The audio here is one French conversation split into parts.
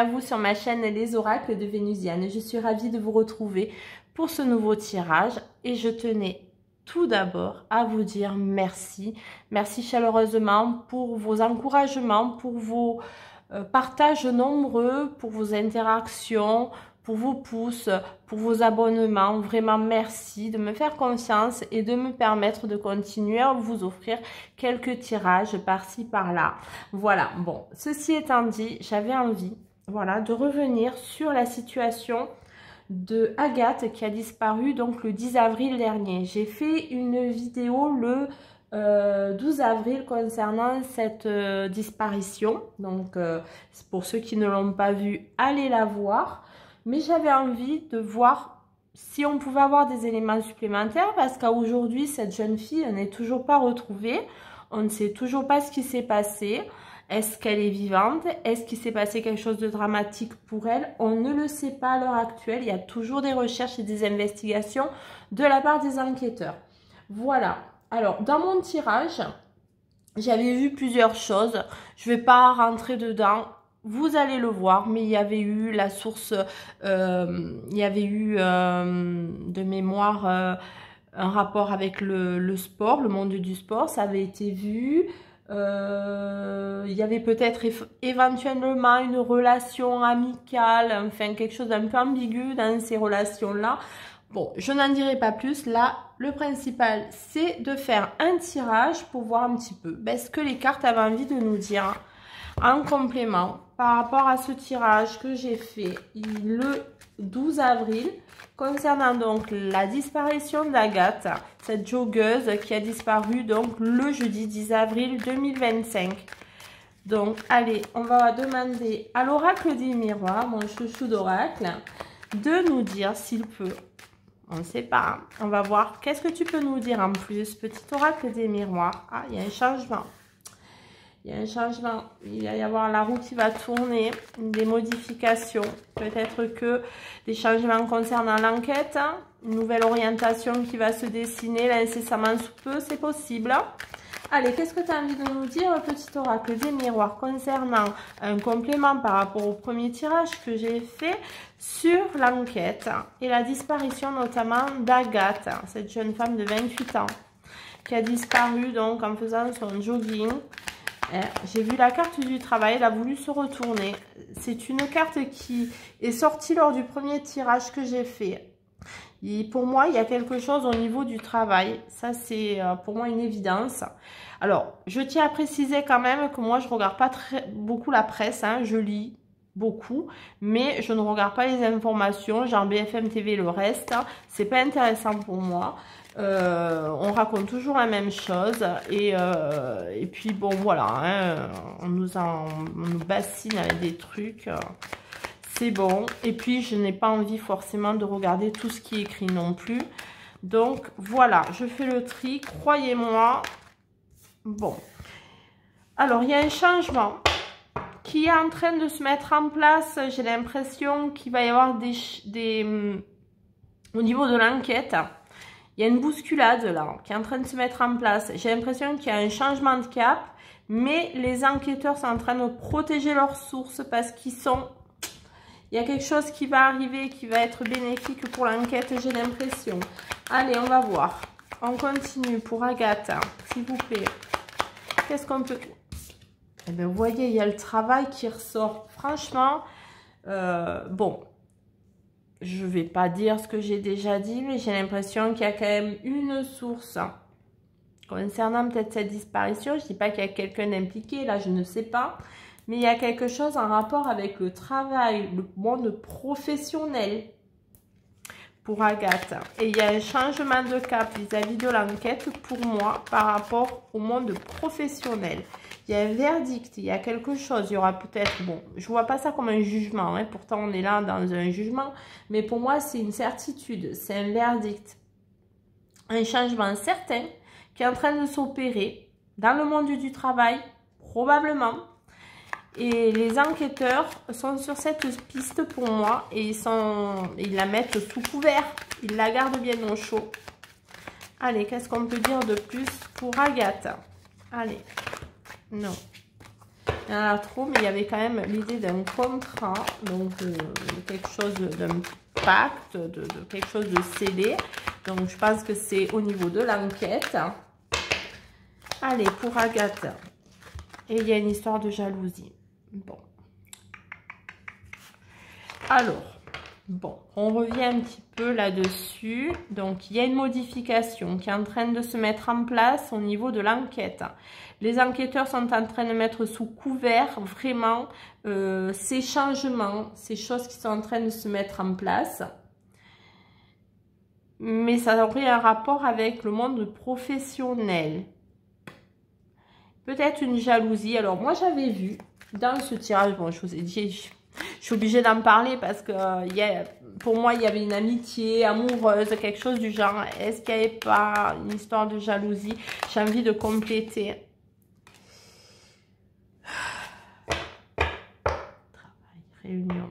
à vous sur ma chaîne Les Oracles de Vénusiane. Je suis ravie de vous retrouver pour ce nouveau tirage et je tenais tout d'abord à vous dire merci. Merci chaleureusement pour vos encouragements, pour vos partages nombreux, pour vos interactions, pour vos pouces, pour vos abonnements. Vraiment merci de me faire confiance et de me permettre de continuer à vous offrir quelques tirages par-ci par-là. Voilà, bon, ceci étant dit, j'avais envie, voilà, de revenir sur la situation de Agathe qui a disparu donc le 10 avril dernier. J'ai fait une vidéo le 12 avril concernant cette disparition. Donc, pour ceux qui ne l'ont pas vue, allez la voir. Mais j'avais envie de voir si on pouvait avoir des éléments supplémentaires parce qu'à aujourd'hui, cette jeune fille n'est toujours pas retrouvée. On ne sait toujours pas ce qui s'est passé. Est-ce qu'elle est vivante? Est-ce qu'il s'est passé quelque chose de dramatique pour elle? On ne le sait pas à l'heure actuelle. Il y a toujours des recherches et des investigations de la part des enquêteurs. Voilà. Alors, dans mon tirage, j'avais vu plusieurs choses. Je ne vais pas rentrer dedans. Vous allez le voir, mais il y avait eu la source, il y avait eu de mémoire un rapport avec le sport, le monde du sport. Ça avait été vu. Il y avait peut-être éventuellement une relation amicale, enfin quelque chose d'un peu ambigu dans ces relations-là. Bon, je n'en dirai pas plus. Là, le principal, c'est de faire un tirage pour voir un petit peu ce que les cartes avaient envie de nous dire en complément par rapport à ce tirage que j'ai fait le 12 avril concernant donc la disparition d'Agathe, cette joggeuse qui a disparu donc le jeudi 10 avril 2025. Donc, allez, on va demander à l'oracle des miroirs, mon chouchou d'oracle, de nous dire s'il peut. On ne sait pas. Hein. On va voir. Qu'est-ce que tu peux nous dire en plus, petit oracle des miroirs? Ah, il y a un changement. Il y a un changement. Il va y avoir la roue qui va tourner, des modifications. Peut-être que des changements concernant l'enquête, une nouvelle orientation qui va se dessiner là incessamment sous peu, c'est possible. Allez, qu'est-ce que tu as envie de nous dire, petit oracle des miroirs, concernant un complément par rapport au premier tirage que j'ai fait sur l'enquête et la disparition notamment d'Agathe, cette jeune femme de 28 ans qui a disparu donc en faisant son jogging. J'ai vu la carte du travail, elle a voulu se retourner. C'est une carte qui est sortie lors du premier tirage que j'ai fait. Et pour moi, il y a quelque chose au niveau du travail. Ça, c'est pour moi une évidence. Alors, je tiens à préciser quand même que moi, je ne regarde pas beaucoup la presse. Hein, je lis beaucoup, mais je ne regarde pas les informations, genre BFM TV, le reste. Hein, c'est pas intéressant pour moi. On raconte toujours la même chose et puis bon voilà, hein, on nous bassine avec des trucs, c'est bon. Et puis je n'ai pas envie forcément de regarder tout ce qui est écrit non plus. Donc voilà, je fais le tri, croyez-moi. Bon, alors il y a un changement qui est en train de se mettre en place. J'ai l'impression qu'il va y avoir au niveau de l'enquête. Il y a une bousculade là qui est en train de se mettre en place. J'ai l'impression qu'il y a un changement de cap, mais les enquêteurs sont en train de protéger leurs sources parce qu'ils sont... Il y a quelque chose qui va arriver, qui va être bénéfique pour l'enquête, j'ai l'impression. Allez, on va voir. On continue pour Agathe, s'il vous plaît. Qu'est-ce qu'on peut... Eh bien, vous voyez, il y a le travail qui ressort. Franchement, bon... Je ne vais pas dire ce que j'ai déjà dit, mais j'ai l'impression qu'il y a quand même une source concernant peut-être cette disparition. Je ne dis pas qu'il y a quelqu'un d'impliqué, là je ne sais pas. Mais il y a quelque chose en rapport avec le travail, le monde professionnel pour Agathe. Et il y a un changement de cap vis-à-vis de l'enquête pour moi par rapport au monde professionnel. Il y a un verdict, il y a quelque chose, il y aura peut-être, bon, je ne vois pas ça comme un jugement, hein, pourtant on est là dans un jugement, mais pour moi c'est une certitude, c'est un verdict, un changement certain qui est en train de s'opérer dans le monde du travail, probablement, et les enquêteurs sont sur cette piste pour moi, et ils la mettent sous couvert, ils la gardent bien au chaud. Allez, qu'est-ce qu'on peut dire de plus pour Agathe? Allez. Non. Il y en a trop, mais il y avait quand même l'idée d'un contrat, donc de quelque chose, d'un pacte, de quelque chose de scellé. Donc, je pense que c'est au niveau de l'enquête. Allez, pour Agathe. Et il y a une histoire de jalousie. Bon. Alors, bon, on revient un petit peu là-dessus. Donc, il y a une modification qui est en train de se mettre en place au niveau de l'enquête. Les enquêteurs sont en train de mettre sous couvert vraiment ces changements, ces choses qui sont en train de se mettre en place. Mais ça aurait un rapport avec le monde professionnel. Peut-être une jalousie. Alors, moi, j'avais vu dans ce tirage, bon, je vous ai dit, je suis obligée d'en parler parce que pour moi, il y avait une amitié amoureuse, quelque chose du genre. Est-ce qu'il n'y avait pas une histoire de jalousie? J'ai envie de compléter. Travail, réunion.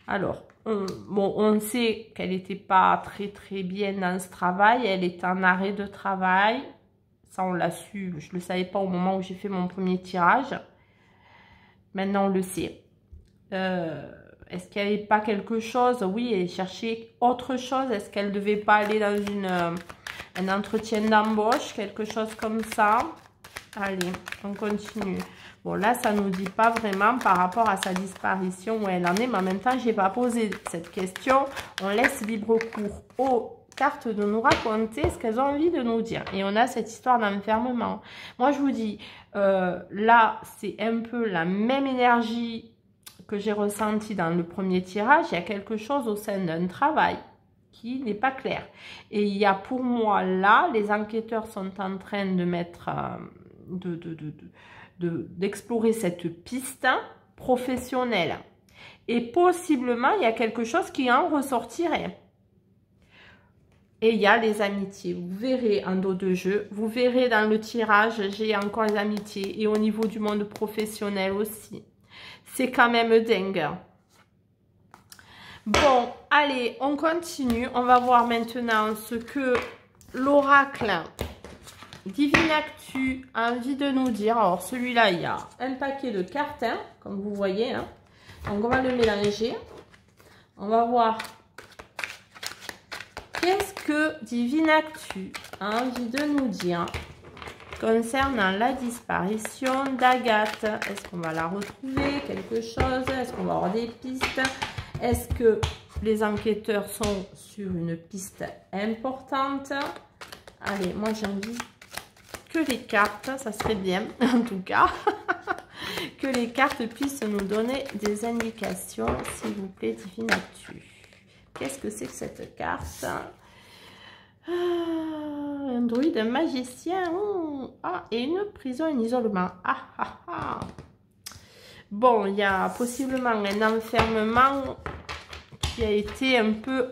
Alors, bon, on sait qu'elle n'était pas très bien dans ce travail. Elle est en arrêt de travail. Ça, on l'a su. Je ne le savais pas au moment où j'ai fait mon premier tirage. Maintenant, on le sait. Est-ce qu'il n'y avait pas quelque chose? Oui, elle cherchait autre chose. Est-ce qu'elle ne devait pas aller dans un entretien d'embauche? Quelque chose comme ça. Allez, on continue. Bon, là, ça ne nous dit pas vraiment par rapport à sa disparition où elle en est. Mais en même temps, je n'ai pas posé cette question. On laisse libre cours aux cartes de nous raconter ce qu'elles ont envie de nous dire. Et on a cette histoire d'enfermement. Moi, je vous dis, là, c'est un peu la même énergie que j'ai ressentie dans le premier tirage. Il y a quelque chose au sein d'un travail qui n'est pas clair. Et il y a pour moi, là, les enquêteurs sont en train de mettre... d'explorer cette piste professionnelle. Et possiblement, il y a quelque chose qui en ressortirait. Et il y a les amitiés. Vous verrez en dos de jeu. Vous verrez dans le tirage, j'ai encore les amitiés. Et au niveau du monde professionnel aussi. C'est quand même dingue. Bon, allez, on continue. On va voir maintenant ce que l'oracle Divine Actu a envie de nous dire. Alors, celui-là, il y a un paquet de cartes, hein, comme vous voyez. Hein. Donc, on va le mélanger. On va voir qu'est-ce que Divine Actu a envie de nous dire concernant la disparition d'Agathe. Est-ce qu'on va la retrouver? Quelque chose? Est-ce qu'on va avoir des pistes? Est-ce que les enquêteurs sont sur une piste importante? Allez, moi j'ai envie que les cartes, ça serait bien en tout cas, que les cartes puissent nous donner des indications, s'il vous plaît, Divine Actu. Qu'est-ce que c'est que cette carte? Un druide, un magicien, et une prison, un isolement. Bon, il y a possiblement un enfermement qui a été un peu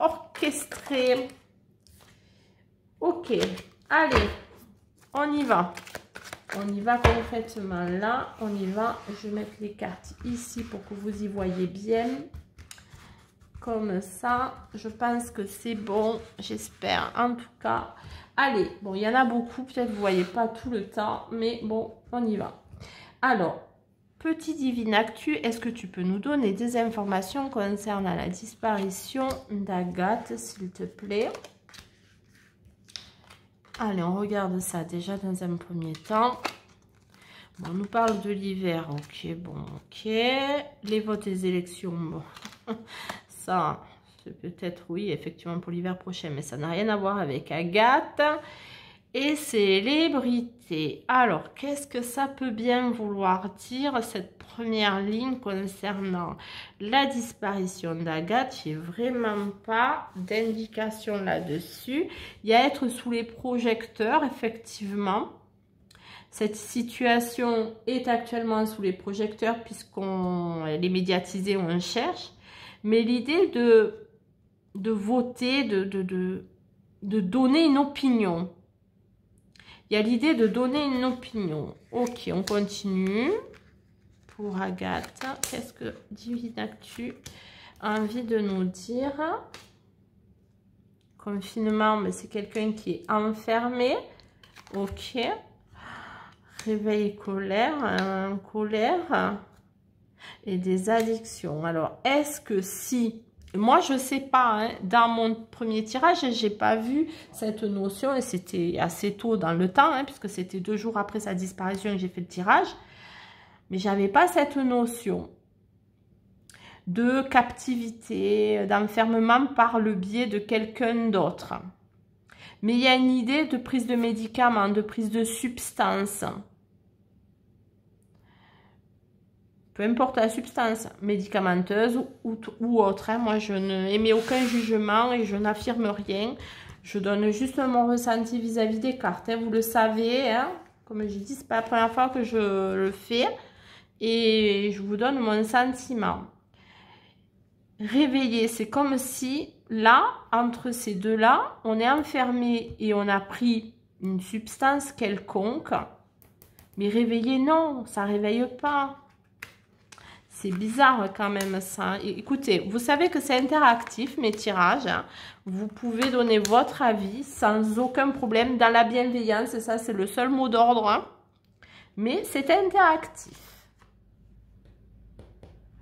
orchestré. Ok, allez, on y va. On y va concrètement là, on y va. Je vais mettre les cartes ici pour que vous y voyez bien. Comme ça, je pense que c'est bon, j'espère en tout cas. Allez, bon, il y en a beaucoup, peut-être vous ne voyez pas tout le temps, mais bon, on y va. Alors, petit Divine Actu, est-ce que tu peux nous donner des informations concernant la disparition d'Agathe, s'il te plaît? Allez, on regarde ça déjà dans un premier temps. Bon, on nous parle de l'hiver, ok, bon, ok. Les votes et les élections, bon, ça, c'est peut-être, oui, effectivement pour l'hiver prochain, mais ça n'a rien à voir avec Agathe. Et célébrité. Alors, qu'est-ce que ça peut bien vouloir dire, cette première ligne concernant la disparition d'Agathe? Il n'y a vraiment pas d'indication là-dessus. Il y a être sous les projecteurs, effectivement. Cette situation est actuellement sous les projecteurs puisqu'elle est médiatisée, on cherche. Mais l'idée de voter, de donner une opinion. Il y a l'idée de donner une opinion. Ok, on continue. Pour Agathe, qu'est-ce que Divine Actu a envie de nous dire? Confinement, mais c'est quelqu'un qui est enfermé. Ok. réveil colère, colère et des addictions. Alors, est-ce que si... Moi, je sais pas, hein, dans mon premier tirage, j'ai pas vu cette notion, et c'était assez tôt dans le temps, hein, puisque c'était 2 jours après sa disparition que j'ai fait le tirage. Mais j'avais pas cette notion de captivité, d'enfermement par le biais de quelqu'un d'autre. Mais il y a une idée de prise de médicaments, de prise de substances. Peu importe la substance, médicamenteuse ou autre. Hein. Moi, je n'émets aucun jugement et je n'affirme rien. Je donne juste mon ressenti vis-à-vis des cartes. Hein. Vous le savez, hein. Comme je dis, ce n'est pas la première fois que je le fais. Et je vous donne mon sentiment. Réveillé, c'est comme si, là, entre ces deux-là, on est enfermé et on a pris une substance quelconque. Mais réveillé, non, ça ne réveille pas. C'est bizarre quand même ça. Écoutez, vous savez que c'est interactif mes tirages. Hein. Vous pouvez donner votre avis sans aucun problème dans la bienveillance. Et ça, c'est le seul mot d'ordre. Hein. Mais c'est interactif.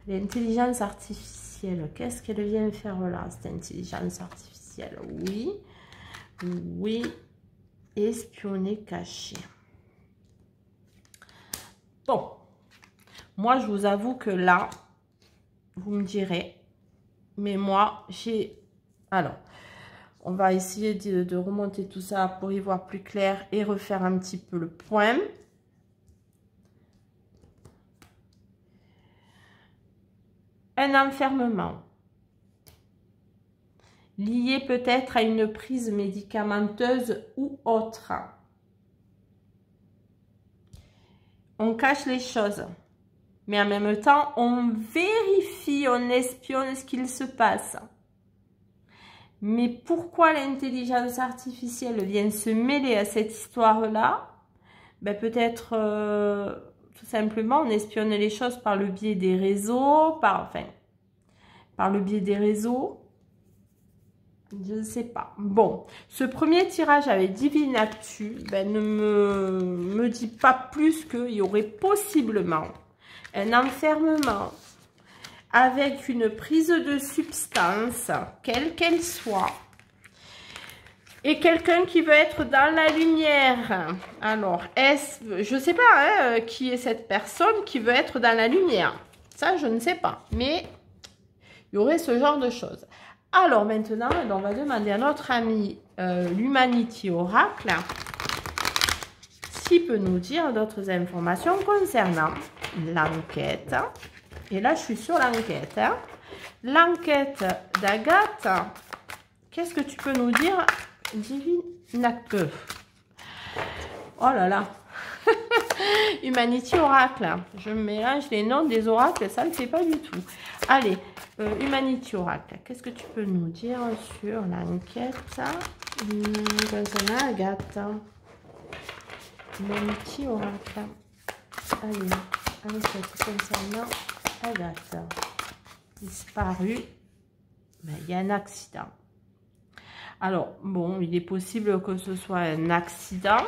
L'intelligence artificielle, qu'est-ce qu'elle vient faire là, cette intelligence artificielle? Oui, oui, espionner, cacher. Bon. Moi, je vous avoue que là, vous me direz, mais moi, j'ai... Alors, on va essayer de remonter tout ça pour y voir plus clair et refaire un petit peu le point. Un enfermement. Lié peut-être à une prise médicamenteuse ou autre. On cache les choses. Mais en même temps, on vérifie, on espionne ce qu'il se passe. Mais pourquoi l'intelligence artificielle vient se mêler à cette histoire-là? Ben peut-être tout simplement, on espionne les choses par le biais des réseaux, par le biais des réseaux. Je ne sais pas. Bon, ce premier tirage avec Divine Actu ben, ne me dit pas plus qu'il y aurait possiblement un enfermement avec une prise de substance, quelle qu'elle soit, et quelqu'un qui veut être dans la lumière. Alors, je ne sais pas hein, qui est cette personne qui veut être dans la lumière. Ça, je ne sais pas. Mais il y aurait ce genre de choses. Alors, maintenant, on va demander à notre ami l'Humanity Oracle s'il peut nous dire d'autres informations concernant l'enquête. Et là, je suis sur l'enquête. Hein. L'enquête d'Agathe. Qu'est-ce que tu peux nous dire, Divine Actu? Oh là là. Humanity Oracle. Je mélange les noms des oracles, ça ne le fait pas du tout. Allez, Humanity Oracle. Qu'est-ce que tu peux nous dire sur l'enquête concernant Agathe? Humanity Oracle. Allez, enquête concernant Agathe. Disparu. Ben, il y a un accident. Alors, bon, il est possible que ce soit un accident,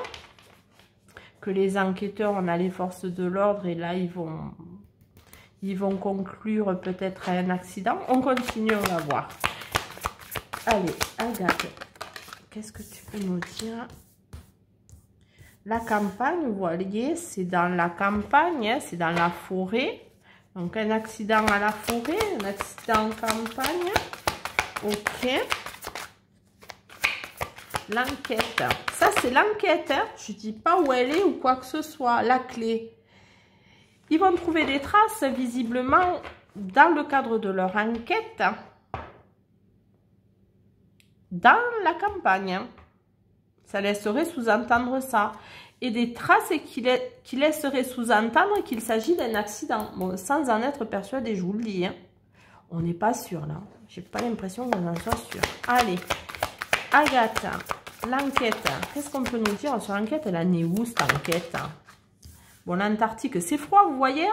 que les enquêteurs, on a les forces de l'ordre et là, ils vont conclure peut-être à un accident. On continue, on va voir. Allez, Agathe, qu'est-ce que tu peux nous dire? La campagne, vous voyez, c'est dans la campagne, hein, c'est dans la forêt. Donc, un accident à la forêt, un accident en campagne. Ok. L'enquête. Ça, c'est l'enquête. Hein. Je ne dis pas où elle est ou quoi que ce soit. La clé. Ils vont trouver des traces, visiblement, dans le cadre de leur enquête. Dans la campagne. Ça laisserait sous-entendre ça. Et des traces qui laisseraient sous-entendre qu'il s'agit d'un accident. Bon, sans en être persuadé, je vous le dis. Hein. On n'est pas sûr, là. J'ai pas l'impression qu'on en soit sûr. Allez. Agathe, l'enquête. Qu'est-ce qu'on peut nous dire sur l'enquête? Elle en est où, cette enquête? Bon, l'Antarctique, c'est froid, vous voyez?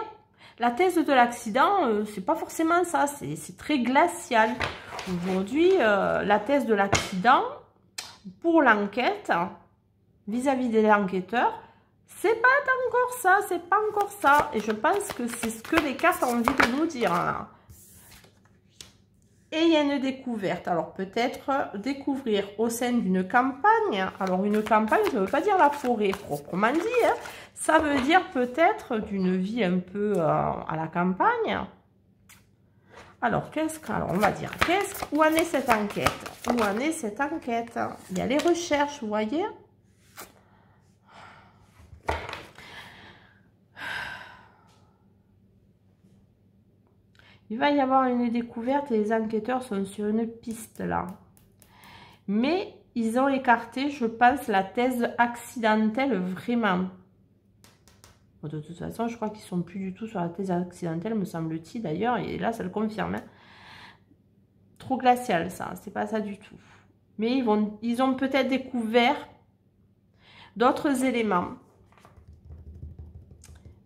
La thèse de l'accident, c'est pas forcément ça. C'est très glacial. Aujourd'hui, la thèse de l'accident, pour l'enquête, vis-à-vis des enquêteurs, C'est pas encore ça, c'est pas encore ça. Et je pense que c'est ce que les cartes ont envie de nous dire, là. Et il y a une découverte. Alors, peut-être découvrir au sein d'une campagne. Alors, une campagne, ça ne veut pas dire la forêt, proprement dit. Hein. Ça veut dire peut-être d'une vie un peu à la campagne. Alors, on va dire, où en est cette enquête? Où en est cette enquête? Il y a les recherches, vous voyez? Il va y avoir une découverte et les enquêteurs sont sur une piste là. Mais ils ont écarté, je pense, la thèse accidentelle vraiment. Bon, de toute façon, je crois qu'ils sont plus du tout sur la thèse accidentelle, me semble-t-il d'ailleurs. Et là, ça le confirme. Hein. Trop glacial, ça. C'est pas ça du tout. Mais ils ont peut-être découvert d'autres éléments.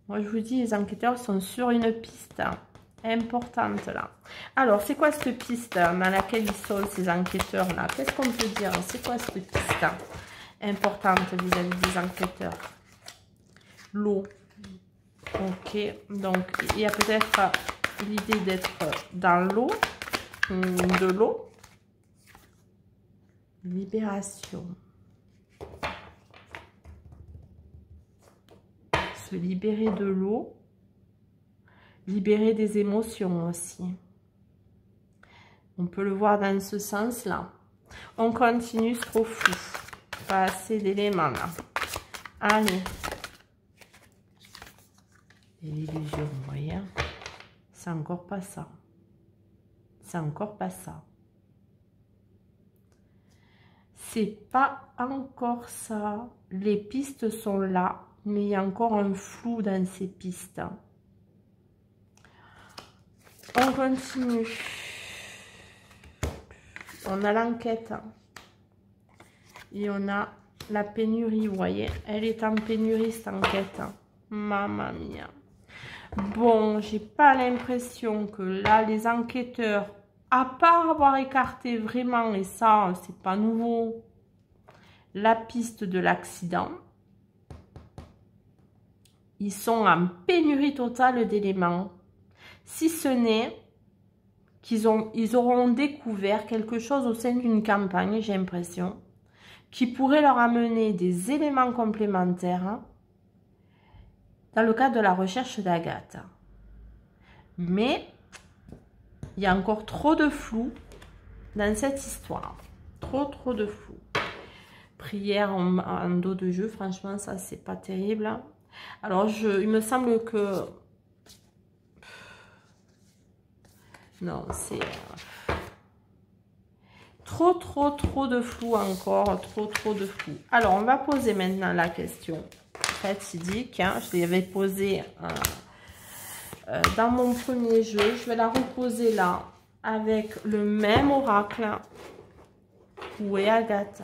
Moi, je vous dis, les enquêteurs sont sur une piste importante là. Alors, c'est quoi cette piste dans laquelle ils sont ces enquêteurs là? Qu'est-ce qu'on peut dire? C'est quoi cette piste importante vis-à-vis des enquêteurs? L'eau. Ok, donc il y a peut-être l'idée d'être dans l'eau, de l'eau. Libération. Se libérer de l'eau. Libérer des émotions aussi. On peut le voir dans ce sens-là. On continue, c'est trop fou. Pas assez d'éléments là. Allez. Et l'illusion, vous voyez. C'est encore pas ça. C'est encore pas ça. C'est pas encore ça. Les pistes sont là, mais il y a encore un flou dans ces pistes. On continue. On a l'enquête. Et on a la pénurie, vous voyez. Elle est en pénurie, cette enquête. Mamma mia. Bon, j'ai pas l'impression que là, les enquêteurs, à part avoir écarté vraiment, et ça, c'est pas nouveau, la piste de l'accident, ils sont en pénurie totale d'éléments. Si ce n'est qu'ils auront découvert quelque chose au sein d'une campagne, j'ai l'impression, qui pourrait leur amener des éléments complémentaires dans le cadre de la recherche d'Agathe. Mais il y a encore trop de flou dans cette histoire. Trop de flou. Prière en dos de jeu, franchement, ça, c'est pas terrible. Alors, il me semble que... Non, c'est... Trop de flou encore. Trop de flou. Alors, on va poser maintenant la question fatidique. Hein. Je l'avais posée dans mon premier jeu. Je vais la reposer là avec le même oracle. Où est Agathe?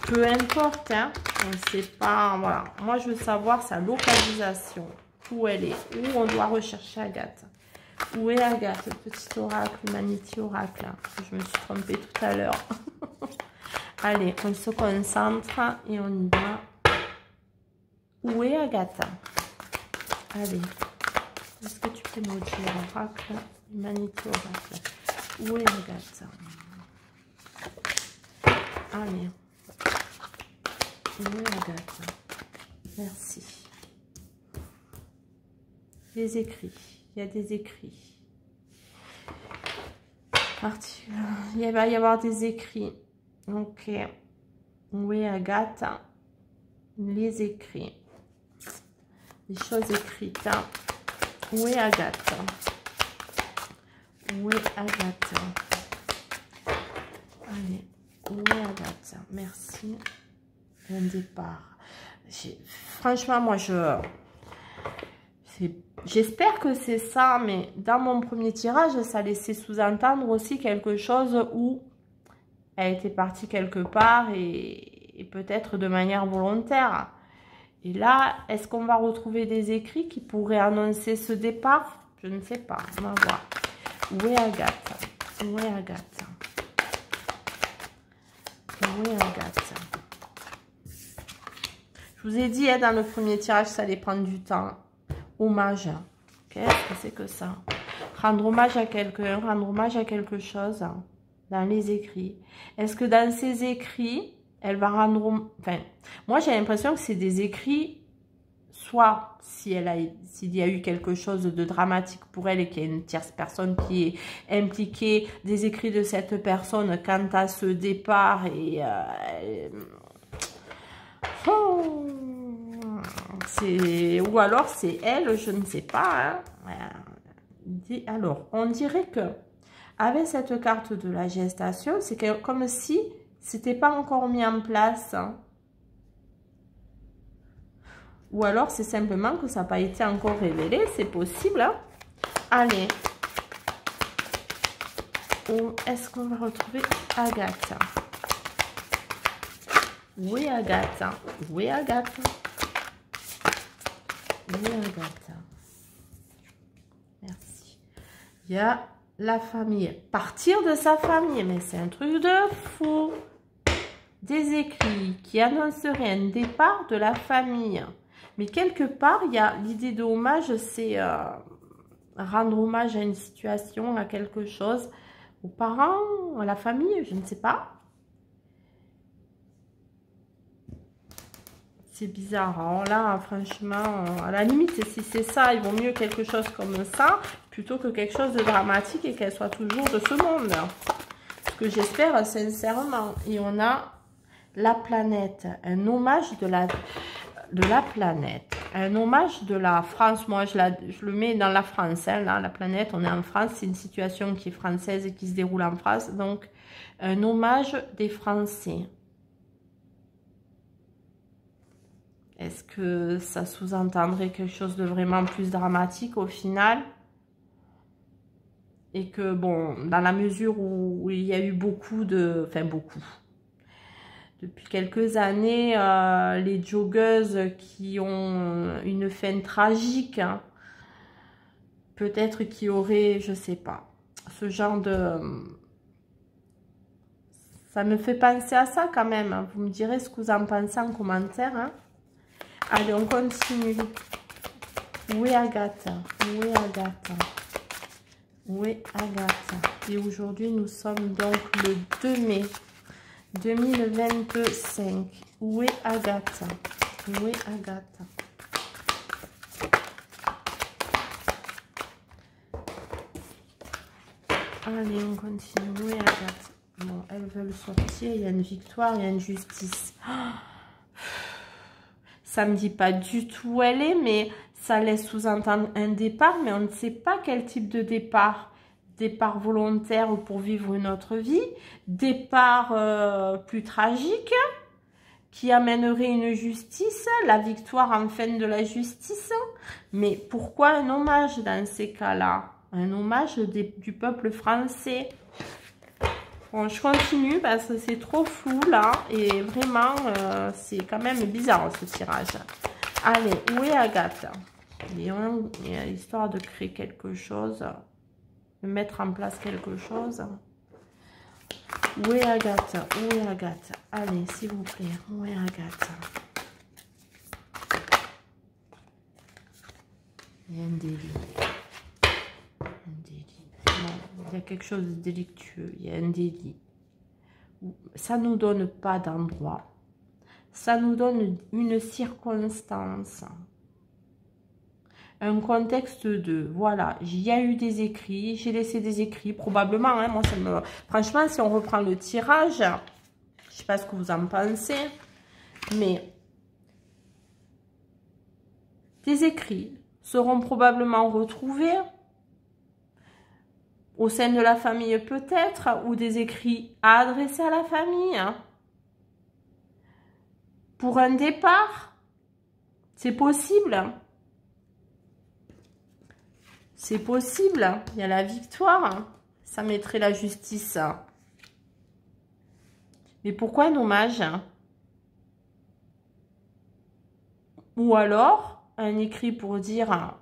Peu importe, hein. On ne sait pas. Voilà. Moi, je veux savoir sa localisation. Où elle est. Où on doit rechercher Agathe. Où est Agathe? Le petit oracle, l'humanité oracle. Je me suis trompée tout à l'heure. Allez, on se concentre et on y va. Où est Agathe? Allez. Est-ce que tu peux me dire oracle, l'humanité oracle? Où est Agathe? Allez. Où est Agathe? Merci. Les écrits. Il y a des écrits. Il va y avoir des écrits. Ok. Où est Agathe? Les écrits. Les choses écrites. Où est Agathe? Où est Agathe? Allez. Où est Agathe? Merci. Un départ. Franchement, moi, j'espère que c'est ça, mais dans mon premier tirage, ça laissait sous-entendre aussi quelque chose où elle était partie quelque part et peut-être de manière volontaire. Et là, est-ce qu'on va retrouver des écrits qui pourraient annoncer ce départ? Je ne sais pas. On va voir. Où est Agathe? Où est Agathe? Où est Agathe? Je vous ai dit, hein, dans le premier tirage, ça allait prendre du temps. Hommage. Qu'est-ce que c'est que ça? Rendre hommage à quelqu'un, rendre hommage à quelque chose dans les écrits. Est-ce que dans ces écrits, elle va rendre... Enfin, moi, j'ai l'impression que c'est des écrits, soit s'il y a eu quelque chose de dramatique pour elle et qu'il y a une tierce personne qui est impliquée, des écrits de cette personne quant à ce départ et... ou alors c'est elle, je ne sais pas. Hein. Alors, on dirait que avec cette carte de la gestation, c'est comme si c'était pas encore mis en place. Hein. Ou alors c'est simplement que ça n'a pas été encore révélé, c'est possible. Hein. Allez. Où est-ce qu'on va retrouver Agathe? Oui, Agathe. Oui, Agathe. Oui, Agathe. Merci. Il y a la famille. Partir de sa famille, mais c'est un truc de fou. Des écrits qui annonceraient un départ de la famille. Mais quelque part, il y a l'idée de hommage, c'est rendre hommage à une situation, à quelque chose, aux parents, à la famille, je ne sais pas. C'est bizarre, hein. Là, franchement, à la limite, si c'est ça, il vaut mieux quelque chose comme ça, plutôt que quelque chose de dramatique et qu'elle soit toujours de ce monde. Ce que j'espère sincèrement. Et on a la planète, un hommage de la planète, un hommage de la France. Moi, je le mets dans la France, hein, là, la planète, on est en France, c'est une situation qui est française et qui se déroule en France, donc un hommage des Français. Est-ce que ça sous-entendrait quelque chose de vraiment plus dramatique au final? Et que, bon, dans la mesure où il y a eu beaucoup de... Enfin, beaucoup. Depuis quelques années, les joggeuses qui ont une fin tragique, hein, peut-être qui auraient, je sais pas, ce genre de... Ça me fait penser à ça quand même. Hein. Vous me direz ce que vous en pensez en commentaire, hein. Allez, on continue. Où est Agathe? Où est Agathe? Où est Agathe? Et aujourd'hui, nous sommes donc le 2 mai 2025. Où est Agathe? Où est Agathe? Allez, on continue. Où est Agathe? Bon, elles veulent sortir. Il y a une victoire, il y a une justice. Oh, ça me dit pas du tout où elle est, mais ça laisse sous-entendre un départ, mais on ne sait pas quel type de départ. Départ volontaire pour vivre une autre vie, départ plus tragique, qui amènerait une justice, la victoire en fin de la justice. Mais pourquoi un hommage dans ces cas-là? Un hommage du peuple français. Bon, je continue parce que c'est trop flou là et vraiment c'est quand même bizarre ce tirage. Allez, où est Agathe? Il y a l'histoire de créer quelque chose, de mettre en place quelque chose. Où est Agathe? Où est Agathe? Allez, s'il vous plaît, où est Agathe? Il y a un délit. Un délit. Bon, il y a quelque chose de délictueux. Il y a un délit. Ça ne nous donne pas d'endroit. Ça nous donne une circonstance. Un contexte de, voilà, il y a eu des écrits, j'ai laissé des écrits, probablement, hein, moi, ça me... Franchement, si on reprend le tirage, je ne sais pas ce que vous en pensez, mais des écrits seront probablement retrouvés au sein de la famille peut-être, ou des écrits à adresser à la famille, hein. Pour un départ, c'est possible. C'est possible, il y a la victoire, ça mettrait la justice. Mais pourquoi un hommage? Ou alors, un écrit pour dire,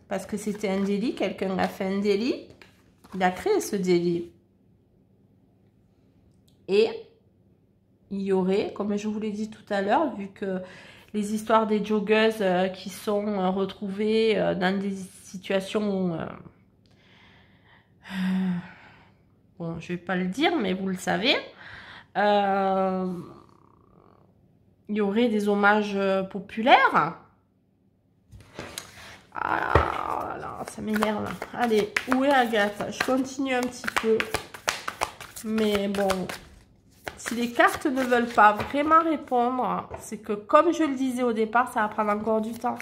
parce que c'était un délit, quelqu'un a fait un délit, il a créé ce délit. Et il y aurait, comme je vous l'ai dit tout à l'heure, vu que les histoires des joggeuses qui sont retrouvées dans des situations... bon, je ne vais pas le dire, mais vous le savez. Il y aurait des hommages populaires. Ah là, ça m'énerve. Allez, où est Agathe? Je continue un petit peu. Mais bon, si les cartes ne veulent pas vraiment répondre, c'est que comme je le disais au départ, ça va prendre encore du temps.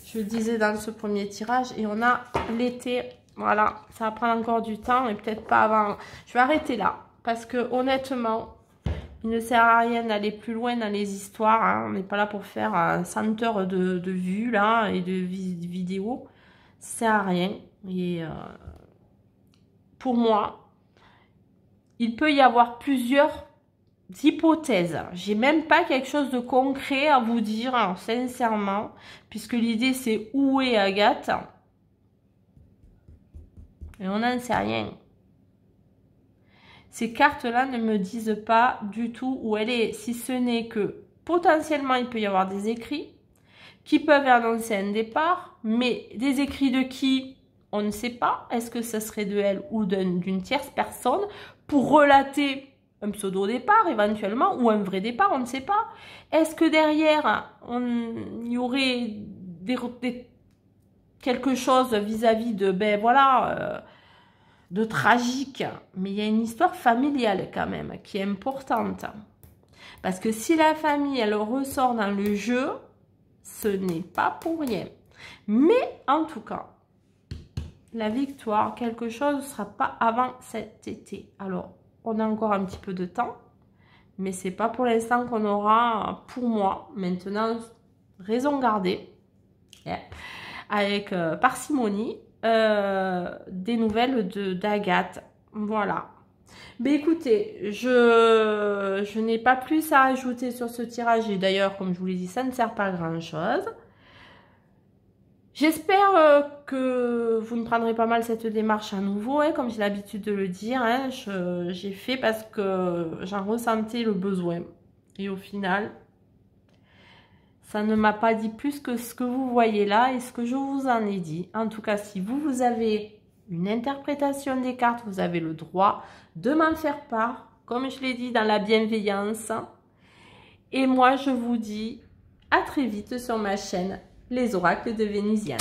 Je le disais dans ce premier tirage et on a l'été. Voilà, ça va prendre encore du temps et peut-être pas avant. Je vais arrêter là parce que honnêtement, il ne sert à rien d'aller plus loin dans les histoires. Hein. On n'est pas là pour faire 100 heures de vues là et de vidéos. Ça sert à rien. Et pour moi, il peut y avoir plusieurs hypothèses. J'ai même pas quelque chose de concret à vous dire, hein, sincèrement, puisque l'idée c'est où est Agathe. Et on n'en sait rien. Ces cartes-là ne me disent pas du tout où elle est, si ce n'est que potentiellement il peut y avoir des écrits qui peuvent annoncer un départ, mais des écrits de qui? On ne sait pas. Est-ce que ce serait de elle ou d'une tierce personne pour relater un pseudo-départ éventuellement ou un vrai départ? On ne sait pas. Est-ce que derrière, il y aurait quelque chose vis-à-vis de, ben voilà, de tragique? Mais il y a une histoire familiale quand même qui est importante. Parce que si la famille, elle ressort dans le jeu, ce n'est pas pour rien. Mais en tout cas, la victoire, quelque chose ne sera pas avant cet été. Alors, on a encore un petit peu de temps, mais c'est pas pour l'instant qu'on aura, pour moi, maintenant, raison gardée, avec parcimonie, des nouvelles d'Agathe. Voilà. Mais écoutez, je n'ai pas plus à ajouter sur ce tirage. Et d'ailleurs, comme je vous l'ai dit, ça ne sert pas à grand-chose. J'espère que vous ne prendrez pas mal cette démarche à nouveau, hein, comme j'ai l'habitude de le dire. Hein, j'ai fait parce que j'en ressentais le besoin. Et au final, ça ne m'a pas dit plus que ce que vous voyez là et ce que je vous en ai dit. En tout cas, si vous avez une interprétation des cartes, vous avez le droit de m'en faire part, comme je l'ai dit, dans la bienveillance. Et moi, je vous dis à très vite sur ma chaîne Les Oracles de Vénusiane.